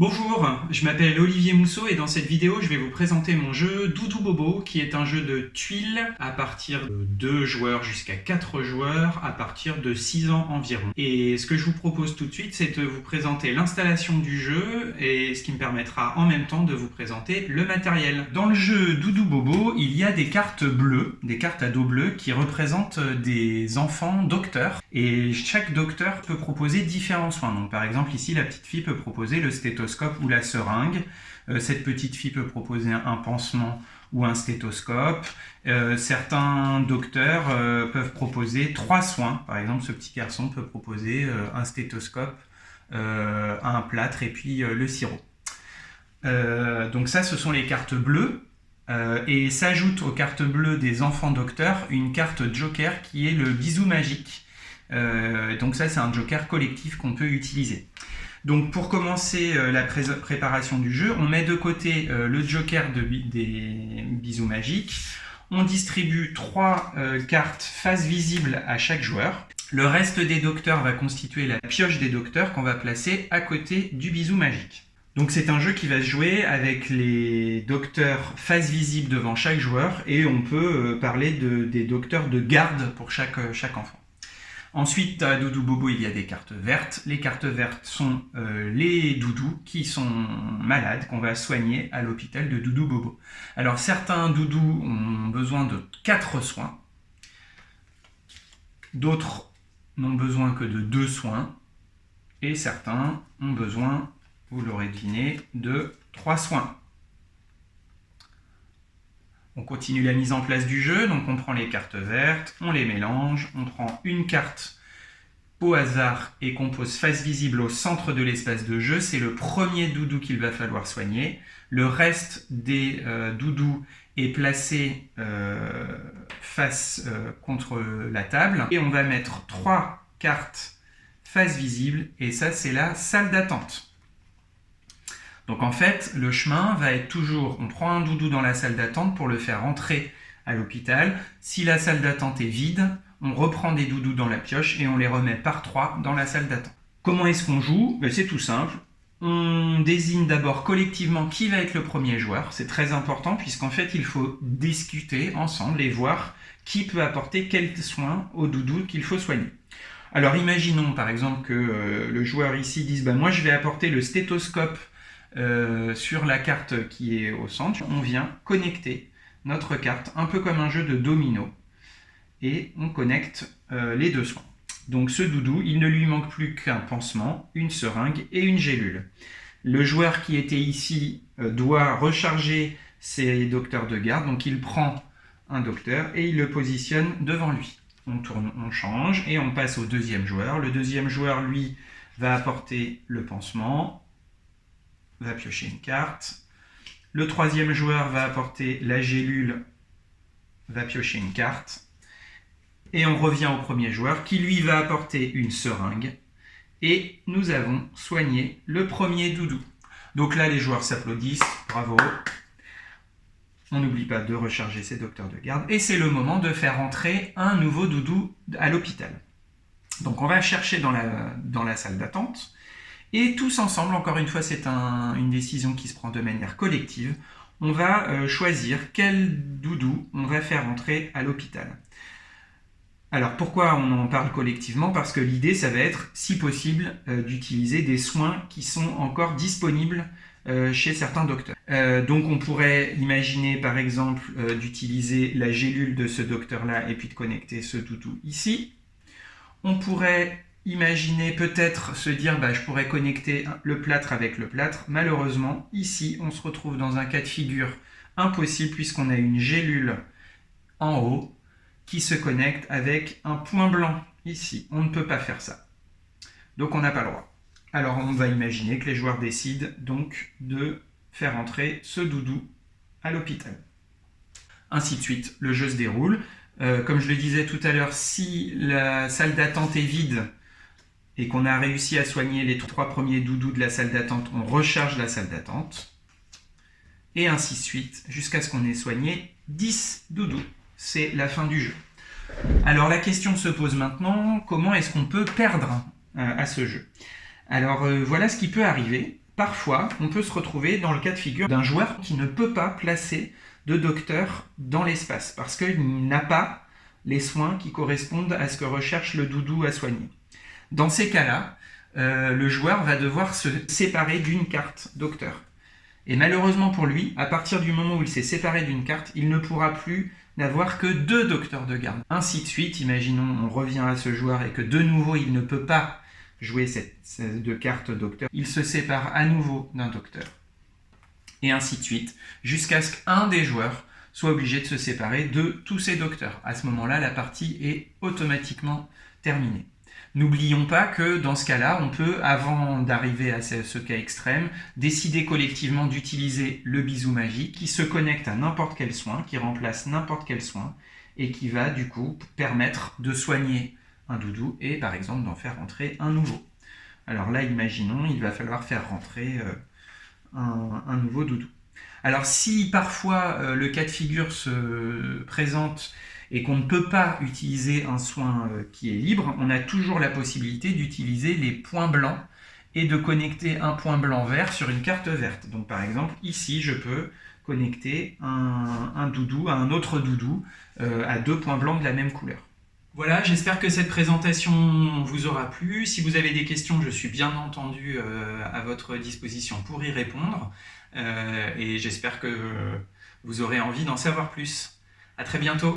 Bonjour, je m'appelle Olivier Mousseau et dans cette vidéo je vais vous présenter mon jeu Doudou Bobo qui est un jeu de tuiles à partir de 2 joueurs jusqu'à 4 joueurs à partir de 6 ans environ. Et ce que je vous propose tout de suite c'est de vous présenter l'installation du jeu et ce qui me permettra en même temps de vous présenter le matériel. Dans le jeu Doudou Bobo il y a des cartes bleues, des cartes à dos bleu qui représentent des enfants docteurs et chaque docteur peut proposer différents soins. Donc par exemple ici la petite fille peut proposer le stéthoscope ou la seringue. Cette petite fille peut proposer un pansement ou un stéthoscope. Certains docteurs peuvent proposer 3 soins. Par exemple, ce petit garçon peut proposer un stéthoscope, un plâtre et puis le sirop. Donc ça, ce sont les cartes bleues. Et s'ajoute aux cartes bleues des enfants docteurs une carte joker qui est le bisou magique. Donc ça, c'est un joker collectif qu'on peut utiliser. Donc pour commencer la préparation du jeu, on met de côté le joker des bisous magiques. On distribue 3 cartes face visible à chaque joueur. Le reste des docteurs va constituer la pioche des docteurs qu'on va placer à côté du bisou magique. Donc c'est un jeu qui va se jouer avec les docteurs face visible devant chaque joueur et on peut parler des docteurs de garde pour chaque enfant. Ensuite, à Doudou Bobo, il y a des cartes vertes. Les cartes vertes sont les doudous qui sont malades, qu'on va soigner à l'hôpital de Doudou Bobo. Alors, certains doudous ont besoin de 4 soins. D'autres n'ont besoin que de 2 soins. Et certains ont besoin, vous l'aurez deviné, de 3 soins. On continue la mise en place du jeu, donc on prend les cartes vertes, on les mélange, on prend une carte au hasard et qu'on pose face visible au centre de l'espace de jeu. C'est le premier doudou qu'il va falloir soigner. Le reste des doudous est placé face contre la table. Et on va mettre 3 cartes face visible et ça c'est la salle d'attente. Donc en fait, le chemin va être toujours, on prend un doudou dans la salle d'attente pour le faire entrer à l'hôpital. Si la salle d'attente est vide, on reprend des doudous dans la pioche et on les remet par 3 dans la salle d'attente. Comment est-ce qu'on joue? C'est tout simple. On désigne d'abord collectivement qui va être le premier joueur. C'est très important puisqu'en fait, il faut discuter ensemble et voir qui peut apporter quel soin au doudou qu'il faut soigner. Alors imaginons par exemple que le joueur ici dise moi je vais apporter le stéthoscope sur la carte qui est au centre. On vient connecter notre carte, un peu comme un jeu de domino, et on connecte les 2 soins. Donc ce doudou, il ne lui manque plus qu'un pansement, une seringue et une gélule. Le joueur qui était ici doit recharger ses docteurs de garde, donc il prend un docteur et il le positionne devant lui. On tourne, on change et on passe au deuxième joueur. Le deuxième joueur, lui, va apporter le pansement, va piocher une carte. Le troisième joueur va apporter la gélule, va piocher une carte. Et on revient au premier joueur qui lui va apporter une seringue. Et nous avons soigné le premier doudou. Donc là, les joueurs s'applaudissent. Bravo. On n'oublie pas de recharger ses docteurs de garde. Et c'est le moment de faire entrer un nouveau doudou à l'hôpital. Donc on va chercher dans la salle d'attente. Et tous ensemble, encore une fois, c'est une décision qui se prend de manière collective, on va choisir quel doudou on va faire entrer à l'hôpital. Alors pourquoi on en parle collectivement? Parce que l'idée, ça va être, si possible, d'utiliser des soins qui sont encore disponibles chez certains docteurs. Donc on pourrait imaginer, par exemple, d'utiliser la gélule de ce docteur-là et puis de connecter ce doudou ici. On pourrait imaginer peut-être se dire je pourrais connecter le plâtre avec le plâtre. Malheureusement, ici, on se retrouve dans un cas de figure impossible puisqu'on a une gélule en haut qui se connecte avec un point blanc ici. On ne peut pas faire ça. Donc on n'a pas le droit. Alors on va imaginer que les joueurs décident donc de faire entrer ce doudou à l'hôpital. Ainsi de suite, le jeu se déroule. Comme je le disais tout à l'heure, si la salle d'attente est vide et qu'on a réussi à soigner les 3 premiers doudous de la salle d'attente, on recharge la salle d'attente. Et ainsi de suite, jusqu'à ce qu'on ait soigné 10 doudous. C'est la fin du jeu. Alors la question se pose maintenant, comment est-ce qu'on peut perdre à ce jeu? Alors voilà ce qui peut arriver. Parfois, on peut se retrouver dans le cas de figure d'un joueur qui ne peut pas placer de docteur dans l'espace parce qu'il n'a pas les soins qui correspondent à ce que recherche le doudou à soigner. Dans ces cas-là, le joueur va devoir se séparer d'une carte docteur. Et malheureusement pour lui, à partir du moment où il s'est séparé d'une carte, il ne pourra plus n'avoir que 2 docteurs de garde. Ainsi de suite, imaginons on revient à ce joueur et que de nouveau il ne peut pas jouer cette de carte docteur. Il se sépare à nouveau d'un docteur. Et ainsi de suite, jusqu'à ce qu'un des joueurs soit obligé de se séparer de tous ses docteurs. À ce moment-là, la partie est automatiquement terminée. N'oublions pas que dans ce cas-là, on peut, avant d'arriver à ce cas extrême, décider collectivement d'utiliser le bisou magique qui se connecte à n'importe quel soin, qui remplace n'importe quel soin et qui va du coup permettre de soigner un doudou et par exemple d'en faire rentrer un nouveau. Alors là, imaginons, il va falloir faire rentrer un nouveau doudou. Alors si parfois le cas de figure se présente et qu'on ne peut pas utiliser un soin qui est libre, on a toujours la possibilité d'utiliser les points blancs et de connecter un point blanc vert sur une carte verte. Donc par exemple, ici, je peux connecter un doudou à un autre doudou à 2 points blancs de la même couleur. Voilà, j'espère que cette présentation vous aura plu. Si vous avez des questions, je suis bien entendu à votre disposition pour y répondre. Et j'espère que vous aurez envie d'en savoir plus. À très bientôt.